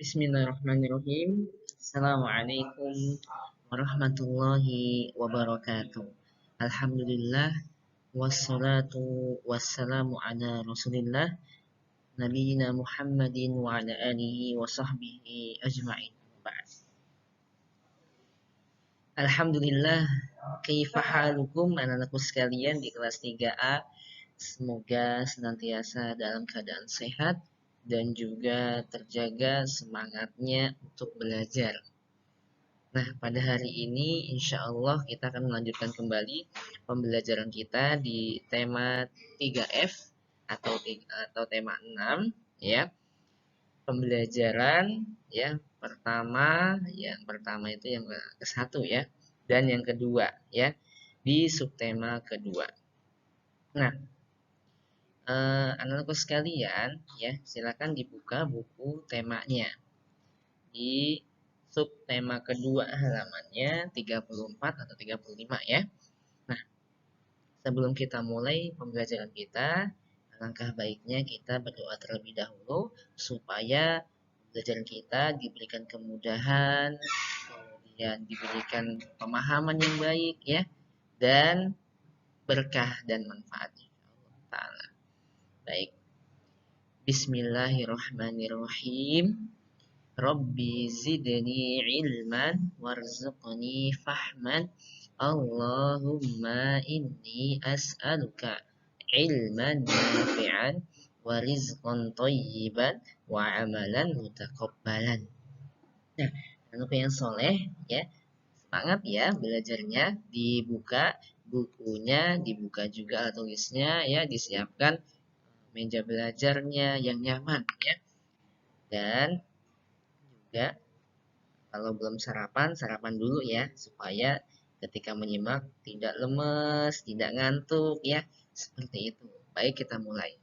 Bismillahirrahmanirrahim. Assalamualaikum warahmatullahi wabarakatuh. Alhamdulillah wassalatu wassalamu ala Rasulillah nabiyina Muhammadin wa ala alihi wa sahbihi ajma'in. Ba'd. Alhamdulillah, kaifa halukum anak-anakku sekalian di kelas 3A. Semoga senantiasa dalam keadaan sehat dan juga terjaga semangatnya untuk belajar. Nah, pada hari ini insya Allah kita akan melanjutkan kembali pembelajaran kita di tema 3F atau tema 6 ya. Pembelajaran ya yang pertama itu yang ke-1 ya, dan yang kedua ya di subtema kedua. Nah, anak-anakku sekalian ya, silakan dibuka buku temanya di subtema kedua halamannya 34 atau 35 ya. Nah, sebelum kita mulai pembelajaran kita, alangkah baiknya kita berdoa terlebih dahulu supaya pembelajaran kita diberikan kemudahan, kemudian diberikan pemahaman yang baik ya, dan berkah dan manfaat insyaallah. Baik. Bismillahirrahmanirrahim. Rabbi zidni ilman warzuqni fahman. Allahumma inni as'aluka ilman nafi'an wa rizqan thayyiban wa amalan mutaqabbalan. Nah, anak yang soleh ya, semangat ya belajarnya, dibuka bukunya, dibuka juga tulisnya ya, disiapkan meja belajarnya yang nyaman ya. Dan juga kalau belum sarapan, sarapan dulu ya, supaya ketika menyimak tidak lemes, tidak ngantuk ya, seperti itu. Baik, kita mulai.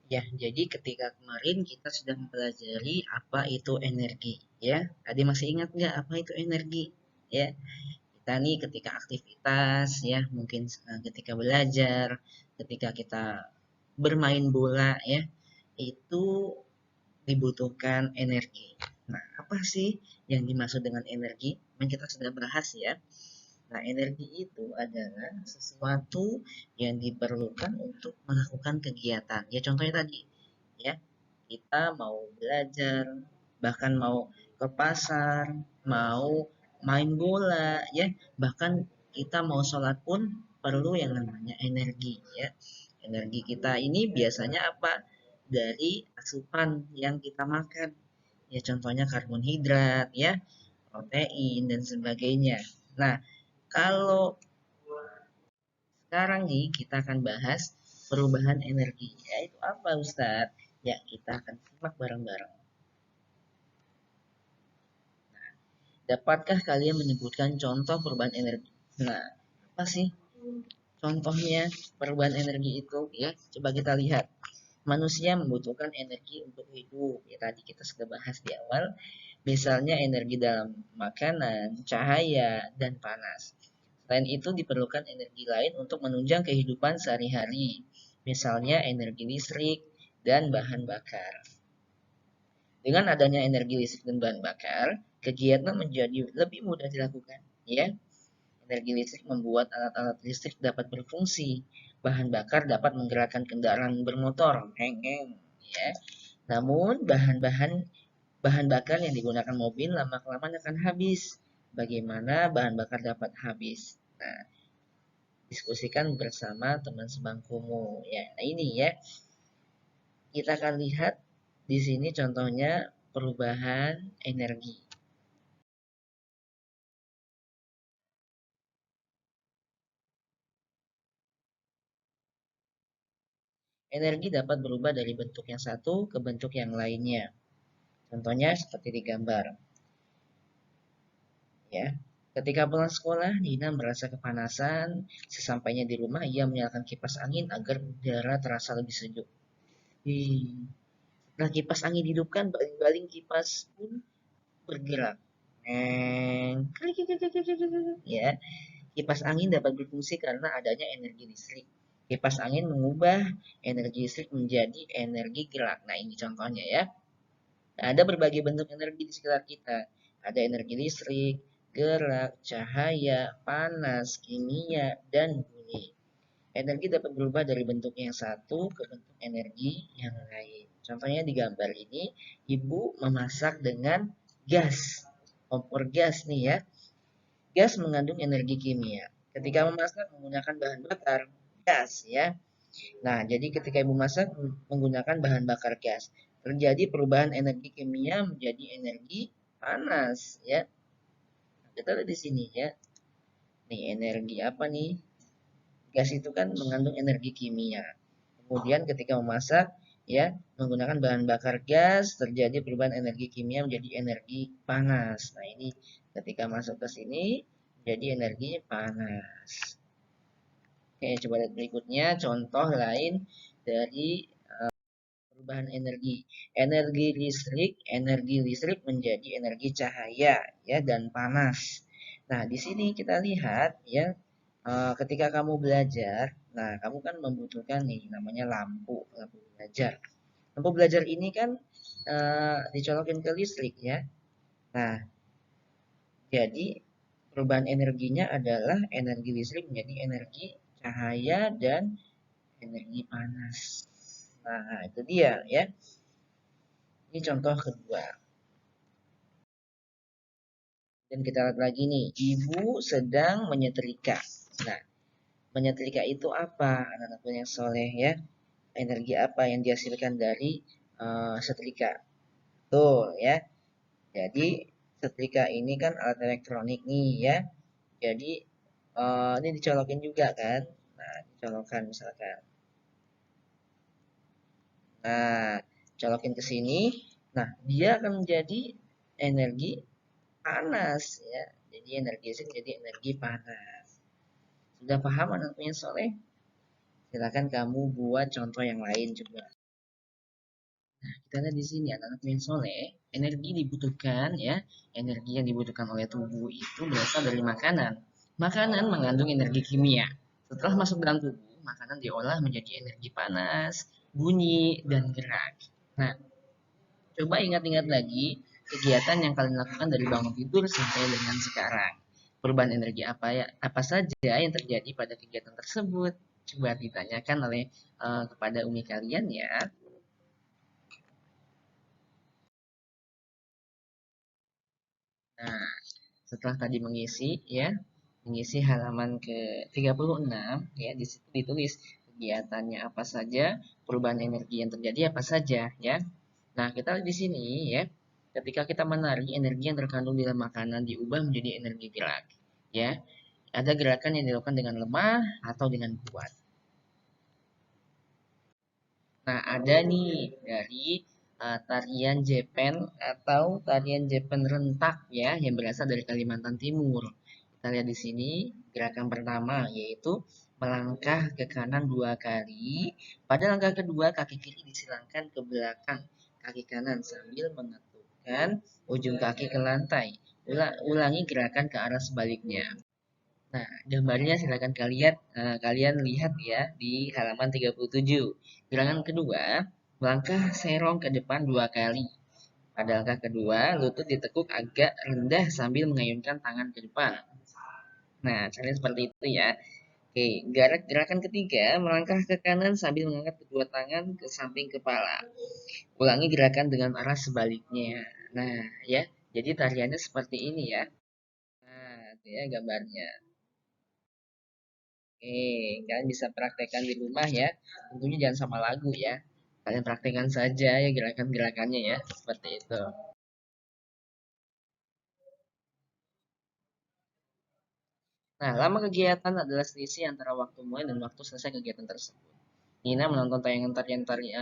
Ya, jadi ketika kemarin kita sudah mempelajari apa itu energi ya. Tadi masih ingat nggak apa itu energi? Ya, kita nih ketika aktivitas ya, mungkin ketika belajar, ketika kita bermain bola ya, itu dibutuhkan energi. Nah, apa sih yang dimaksud dengan energi? Yang kita sudah bahas ya. Nah, energi itu adalah sesuatu yang diperlukan untuk melakukan kegiatan. Ya, contohnya tadi, ya, kita mau belajar, bahkan mau ke pasar, mau main bola, ya, bahkan kita mau sholat pun perlu yang namanya energi, ya. Energi kita ini biasanya apa? Dari asupan yang kita makan. Ya, contohnya karbohidrat, ya, protein dan sebagainya. Nah, kalau sekarang nih kita akan bahas perubahan energi. Yaitu apa, Ustadz? Ya, kita akan simak bareng-bareng. Dapatkah kalian menyebutkan contoh perubahan energi? Nah, apa sih contohnya perubahan energi itu? Ya, coba kita lihat. Manusia membutuhkan energi untuk hidup. Ya, tadi kita sudah bahas di awal. Misalnya energi dalam makanan, cahaya, dan panas. Selain itu diperlukan energi lain untuk menunjang kehidupan sehari-hari. Misalnya energi listrik dan bahan bakar. Dengan adanya energi listrik dan bahan bakar, kegiatan menjadi lebih mudah dilakukan. Ya, energi listrik membuat alat-alat listrik dapat berfungsi. Bahan bakar dapat menggerakkan kendaraan bermotor. Ya. Namun bahan bakar yang digunakan mobil lama-kelamaan akan habis. Bagaimana bahan bakar dapat habis? Nah, diskusikan bersama teman sebangkumu. Ya, nah ini ya. Kita akan lihat di sini contohnya perubahan energi. Energi dapat berubah dari bentuk yang satu ke bentuk yang lainnya. Contohnya seperti di gambar. Ya. Ketika pulang sekolah, Nina merasa kepanasan. Sesampainya di rumah, ia menyalakan kipas angin agar udara terasa lebih sejuk. Nah, kipas angin dihidupkan, baling-baling kipas pun bergerak. Ya, kipas angin dapat berfungsi karena adanya energi listrik. Kipas angin mengubah energi listrik menjadi energi gerak. Nah, ini contohnya ya. Ada berbagai bentuk energi di sekitar kita. Ada energi listrik, gerak, cahaya, panas, kimia, dan bunyi. Energi dapat berubah dari bentuk yang satu ke bentuk energi yang lain. Contohnya di gambar ini, ibu memasak dengan gas, kompor gas nih ya. Gas mengandung energi kimia. Ketika memasak menggunakan bahan bakar gas ya. Nah, jadi ketika ibu masak menggunakan bahan bakar gas, terjadi perubahan energi kimia menjadi energi panas ya. Kita lihat di sini ya. Nih energi apa nih? Gas itu kan mengandung energi kimia. Kemudian ketika memasak ya menggunakan bahan bakar gas terjadi perubahan energi kimia menjadi energi panas. Nah, ini ketika masuk ke sini jadi energi panas. Oke, coba lihat berikutnya contoh lain dari perubahan energi. Energi listrik menjadi energi cahaya ya dan panas. Nah, di sini kita lihat ya ketika kamu belajar, nah kamu kan membutuhkan nih namanya lampu belajar. Lampu belajar ini kan dicolokin ke listrik ya. Nah, jadi perubahan energinya adalah energi listrik menjadi energi cahaya dan energi panas. Nah, itu dia ya. Ini contoh kedua. Dan kita lihat lagi nih, ibu sedang menyetrika. Nah, menyetrika itu apa? Anak-anak yang soleh ya. Energi apa yang dihasilkan dari setrika? Tuh ya. Jadi setrika ini kan alat elektronik nih ya. Jadi ini dicolokin juga kan. Nah, dicolokkan misalkan. Nah, colokin ke sini. Nah, dia akan menjadi energi panas ya. Jadi energi listrik jadi energi panas. Sudah paham anaknya soleh? Silakan kamu buat contoh yang lain juga. Nah, kita lihat di sini anak-anak yang soleh, energi dibutuhkan ya, energi yang dibutuhkan oleh tubuh itu berasal dari makanan. Makanan mengandung energi kimia. Setelah masuk dalam tubuh, makanan diolah menjadi energi panas, bunyi, dan gerak. Nah, coba ingat-ingat lagi kegiatan yang kalian lakukan dari bangun tidur sampai dengan sekarang. Perubahan energi apa saja yang terjadi pada kegiatan tersebut? Coba ditanyakan oleh kepada umi kalian ya. Nah, setelah tadi mengisi ya, mengisi halaman ke 36 ya, di situ ditulis kegiatannya apa saja, perubahan energi yang terjadi apa saja ya. Nah, kita lihat di sini ya. Ketika kita menari, energi yang terkandung di dalam makanan diubah menjadi energi gerak. Ya, ada gerakan yang dilakukan dengan lemah atau dengan kuat. Nah, ada nih dari tarian Jepen atau tarian Jepen rentak ya yang berasal dari Kalimantan Timur. Kita lihat di sini gerakan pertama yaitu melangkah ke kanan 2 kali. Pada langkah kedua kaki kiri disilangkan ke belakang kaki kanan sambil mengetukkan ujung kaki ke lantai. Ulangi gerakan ke arah sebaliknya. Nah, gambarnya silakan kalian lihat ya di halaman 37. Gerakan kedua, melangkah serong ke depan 2 kali. Pada langkah kedua, lutut ditekuk agak rendah sambil mengayunkan tangan ke depan. Nah, caranya seperti itu ya. Oke, gerakan ketiga, melangkah ke kanan sambil mengangkat kedua tangan ke samping kepala. Ulangi gerakan dengan arah sebaliknya. Nah, ya. Jadi tariannya seperti ini ya. Nah, itu ya gambarnya. Oke, kalian bisa praktekkan di rumah ya. Tentunya jangan sama lagu ya. Kalian praktekkan saja ya gerakan-gerakannya ya. Seperti itu. Nah, lama kegiatan adalah selisih antara waktu mulai dan waktu selesai kegiatan tersebut. Nina menonton tayangan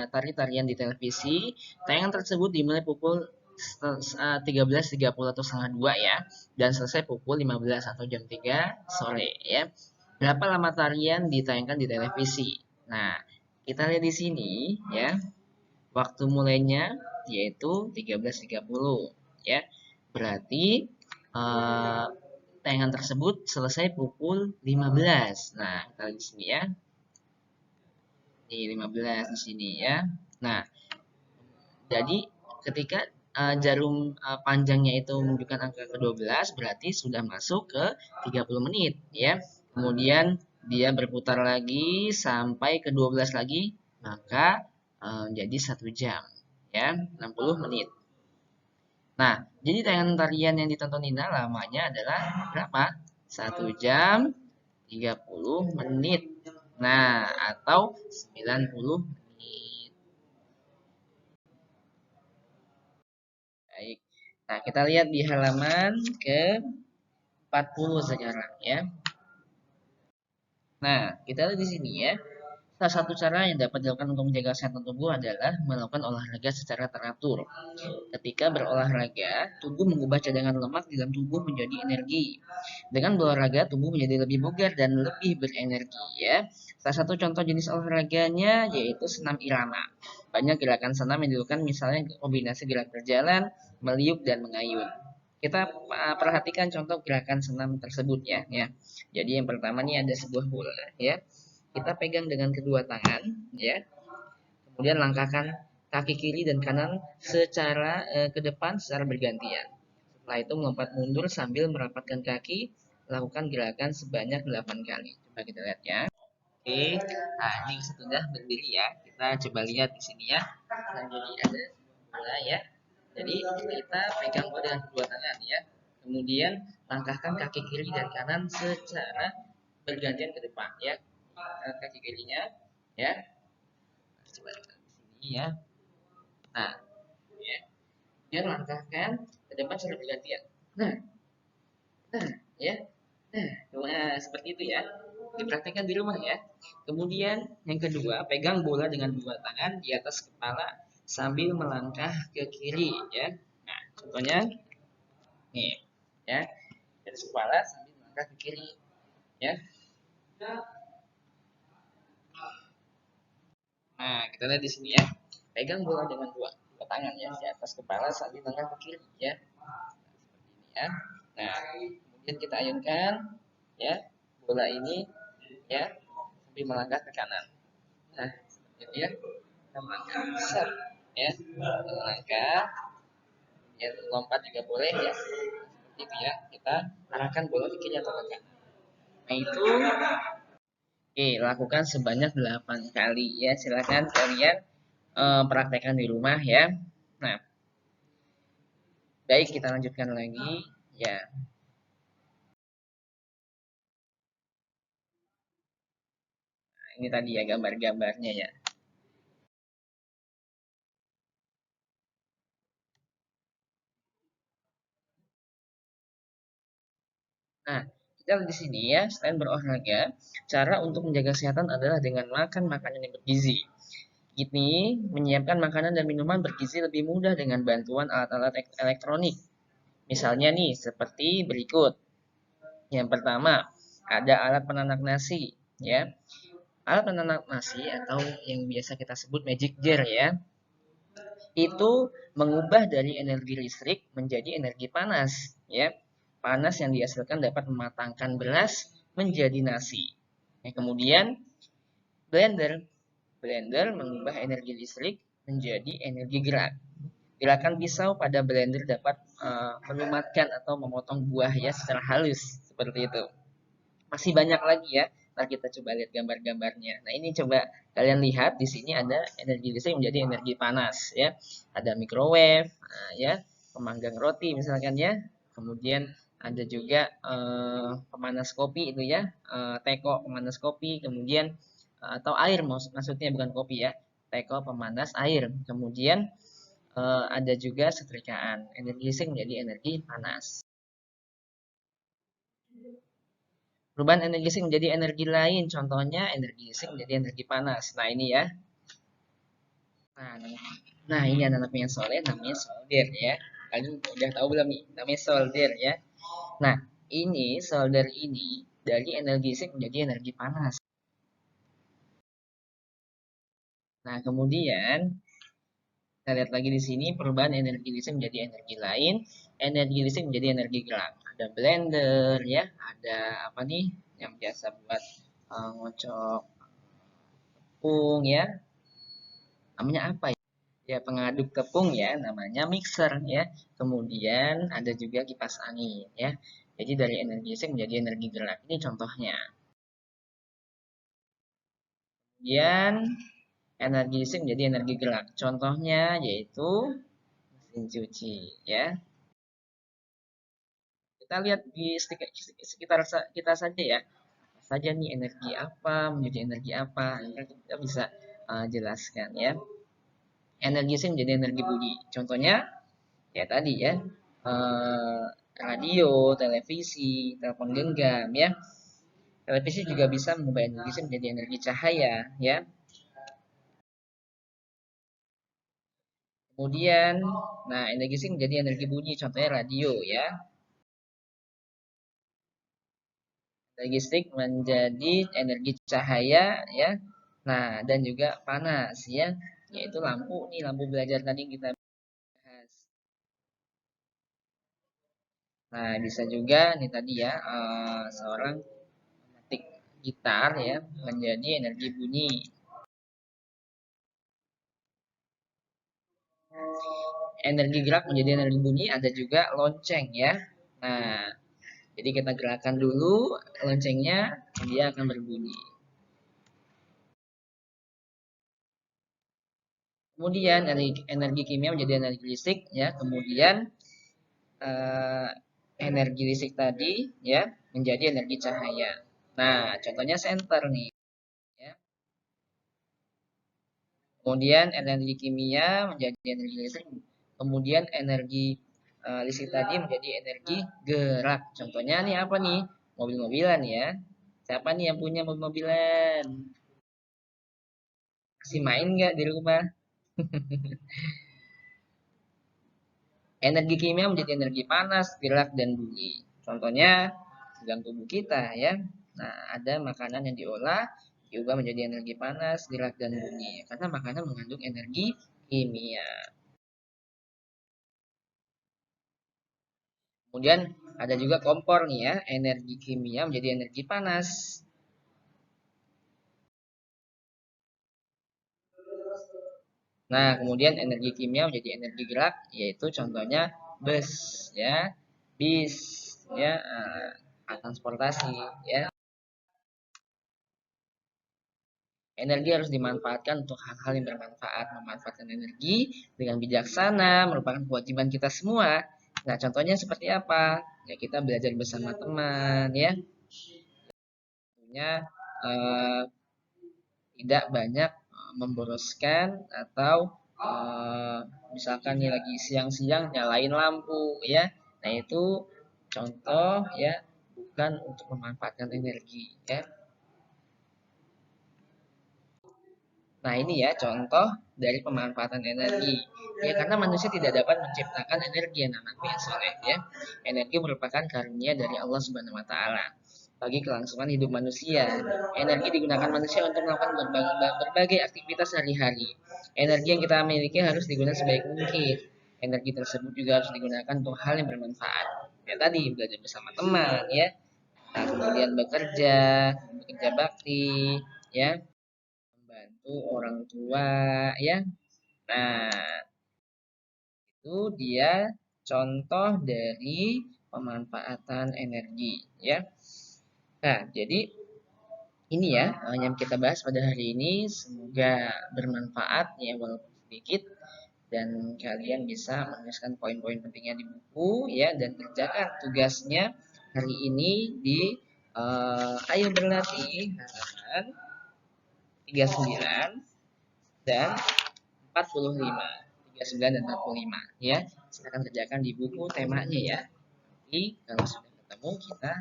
tari-tarian di televisi. Tayangan tersebut dimulai pukul 13.30 atau setengah 2 ya. Dan selesai pukul 15 atau jam 3 sore ya. Berapa lama tarian ditayangkan di televisi? Nah, kita lihat di sini ya. Waktu mulainya yaitu 13.30 ya. Berarti eh, tayangan tersebut selesai pukul 15. Nah, kita lihat di sini ya. Di 15 di sini ya. Nah, jadi ketika jarum panjangnya itu menunjukkan angka ke-12, berarti sudah masuk ke 30 menit ya. Kemudian dia berputar lagi sampai ke-12 lagi, maka jadi 1 jam ya, 60 menit. Nah, jadi tayangan tarian yang ditonton Nina lamanya adalah berapa? 1 jam 30 menit. Nah, atau 90 menit. Baik. Nah, kita lihat di halaman ke-40 sekarang ya. Nah, kita lihat di sini ya. Salah satu cara yang dapat dilakukan untuk menjaga kesehatan tubuh adalah melakukan olahraga secara teratur. Ketika berolahraga, tubuh mengubah cadangan lemak di dalam tubuh menjadi energi. Dengan berolahraga, tubuh menjadi lebih bugar dan lebih berenergi ya. Salah satu contoh jenis olahraganya yaitu senam irama. Banyak gerakan senam yang dilakukan misalnya kombinasi gerak berjalan, meliuk dan mengayun. Kita perhatikan contoh gerakan senam tersebut ya. Jadi yang pertama nih ada sebuah bola ya. Kita pegang dengan kedua tangan ya. Kemudian langkahkan kaki kiri dan kanan secara ke depan secara bergantian. Setelah itu melompat mundur sambil merapatkan kaki, lakukan gerakan sebanyak 8 kali. Coba kita lihat ya. Oke, nah ini sudah berdiri ya. Kita coba lihat di sini ya. Nah, jadi ada bola ya. Jadi kita pegang bola dengan kedua tangan ya. Kemudian langkahkan kaki kiri dan kanan secara bergantian ke depan ya. Kaki kirinya ya. Coba kita di sini ya. Nah, ya. Dia langkahkan ke depan secara bergantian. Nah, ya. Nah, seperti itu ya. Dipraktikkan di rumah ya. Kemudian yang kedua, pegang bola dengan dua tangan di atas kepala sambil melangkah ke kiri ya. Nah, contohnya nih ya. Di atas kepala sambil melangkah ke kiri ya. Nah, kita lihat di sini ya. Pegang bola dengan dua tangan ya di atas kepala sambil melangkah ke kiri ya. Nah, seperti ini ya. Nah, kemudian kita ayunkan ya bola ini ya sambil melangkah ke kanan. Nah, seperti itu ya. Kita melangkah set ya. Melangkah ya lompat juga boleh ya. Seperti itu ya. Kita arahkan bola ke kiri atau ke kanan. Nah, itu oke, lakukan sebanyak 8 kali ya. Silakan kalian praktekkan di rumah ya. Nah, baik kita lanjutkan lagi ya. Nah, ini tadi ya gambar-gambarnya ya. Nah, kita lihat di sini ya, selain berolahraga, cara untuk menjaga kesehatan adalah dengan makan makanan yang bergizi. Ini menyiapkan makanan dan minuman bergizi lebih mudah dengan bantuan alat-alat elektronik. Misalnya nih, seperti berikut. Yang pertama, ada alat penanak nasi, ya. Alat penanak nasi atau yang biasa kita sebut magic jar ya, itu mengubah dari energi listrik menjadi energi panas, ya. Panas yang dihasilkan dapat mematangkan beras menjadi nasi. Ya, kemudian blender, blender mengubah energi listrik menjadi energi gerak. Gerakan pisau pada blender dapat melumatkan atau memotong buah ya secara halus seperti itu. Masih banyak lagi ya. Nah, kita coba lihat gambar-gambarnya. Nah, ini coba kalian lihat di sini ada energi listrik menjadi energi panas ya. Ada microwave, ya, pemanggang roti misalkan ya. Kemudian ada juga pemanas kopi itu ya, teko pemanas kopi, kemudian atau air maksudnya bukan kopi ya. Teko pemanas air. Kemudian ada juga setrikaan. Energi listrik menjadi energi panas. Perubahan energi listrik menjadi energi lain, contohnya energi listrik menjadi energi panas. Nah ini ya. Nah, ini ada namanya solder ya. Kalian udah tahu belum nih? Namanya solder ya. Nah, ini solder ini dari energi listrik menjadi energi panas. Nah, kemudian kita lihat lagi di sini perubahan energi listrik menjadi energi lain, energi listrik menjadi energi gerak. Ada blender ya, ada apa nih yang biasa buat ngocok tepung ya. Namanya apa ya? Ya, pengaduk tepung ya, namanya mixer ya. Kemudian ada juga kipas angin ya. Jadi dari energi listrik menjadi energi gerak. Ini contohnya. Kemudian energi listrik menjadi energi gerak. Contohnya yaitu mesin cuci ya. Kita lihat di sekitar kita saja ya. Apa saja nih energi apa, menjadi energi apa. Kita bisa jelaskan ya. Energi listrik menjadi energi bunyi. Contohnya ya tadi ya. Radio, televisi, telepon genggam ya. Televisi juga bisa mengubah energi listrik menjadi energi cahaya ya. Kemudian, nah energi listrik menjadi energi bunyi, contohnya radio ya. Energi listrik menjadi energi cahaya ya. Nah, dan juga panas ya, yaitu lampu nih, lampu belajar tadi kita bahas. Nah, bisa juga nih tadi ya, seorang memetik gitar ya menjadi energi bunyi. Energi gerak menjadi energi bunyi, ada juga lonceng ya. Nah, jadi kita gerakan dulu loncengnya, dia akan berbunyi. Kemudian energi kimia menjadi energi listrik ya. Kemudian eh, energi listrik tadi ya menjadi energi cahaya. Nah, contohnya senter nih ya. Kemudian energi kimia menjadi energi listrik. Kemudian energi listrik tadi menjadi energi gerak. Contohnya nih apa nih? Mobil-mobilan ya. Siapa nih yang punya mobil-mobilan? Masih main nggak di rumah? Energi kimia menjadi energi panas, gerak, dan bunyi. Contohnya dalam tubuh kita ya. Nah, ada makanan yang diolah diubah menjadi energi panas, gerak, dan bunyi. Karena makanan mengandung energi kimia. Kemudian ada juga kompor nih ya, energi kimia menjadi energi panas. Nah, kemudian energi kimia menjadi energi gerak, yaitu contohnya bus ya, bis ya, transportasi ya. Energi harus dimanfaatkan untuk hal-hal yang bermanfaat. Memanfaatkan energi dengan bijaksana merupakan kewajiban kita semua. Nah, contohnya seperti apa? Ya, kita belajar bersama teman ya. Tentunya eh, tidak banyak memboroskan atau misalkan nih lagi siang-siang nyalain lampu ya. Nah, itu contoh ya, bukan untuk memanfaatkan energi ya. Nah, ini ya contoh dari pemanfaatan energi. Ya, karena manusia tidak dapat menciptakan energi yang namanya ya soleh ya. Energi merupakan karunia dari Allah Subhanahu wa taala bagi kelangsungan hidup manusia. Energi digunakan manusia untuk melakukan berbagai aktivitas sehari-hari. Energi yang kita miliki harus digunakan sebaik mungkin. Energi tersebut juga harus digunakan untuk hal yang bermanfaat. Ya tadi belajar bersama teman ya. Nah, kemudian bekerja bakti ya, membantu orang tua ya. Nah, itu dia contoh dari pemanfaatan energi ya. Nah, jadi ini ya yang kita bahas pada hari ini, semoga bermanfaat ya walaupun sedikit, dan kalian bisa menuliskan poin-poin pentingnya di buku ya, dan kerjakan tugasnya hari ini di Ayo Berlatih halaman 39 dan 45, 39 dan 45 ya. Silakan kerjakan di buku temanya ya. Jadi kalau sudah ketemu kita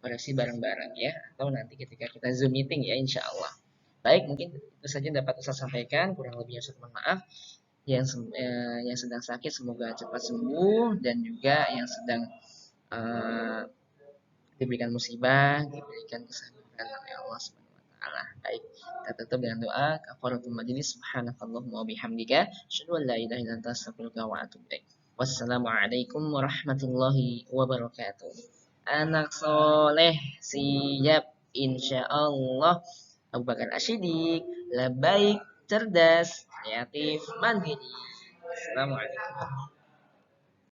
koreksi bareng-bareng ya, atau nanti ketika kita Zoom meeting ya, insya Allah. Baik, mungkin itu saja dapat saya sampaikan. Kurang lebihnya saya mohon maaf. Yang sedang sakit semoga cepat sembuh, dan juga yang sedang eh, diberikan musibah, diberikan kesabaran oleh Allah Subhanahu wa taala. Baik, kita tutup dengan doa kafaratul majlis. Subhanakallahumma wa bihamdika, asyhadu an la ilaha illa anta, astaghfiruka wa atubu ilaik. Wassalamualaikum warahmatullahi wabarakatuh. Anak soleh siap insyaallah. Abu Bakar Ashidik, labaik, cerdas, kreatif, mandiri. Assalamualaikum.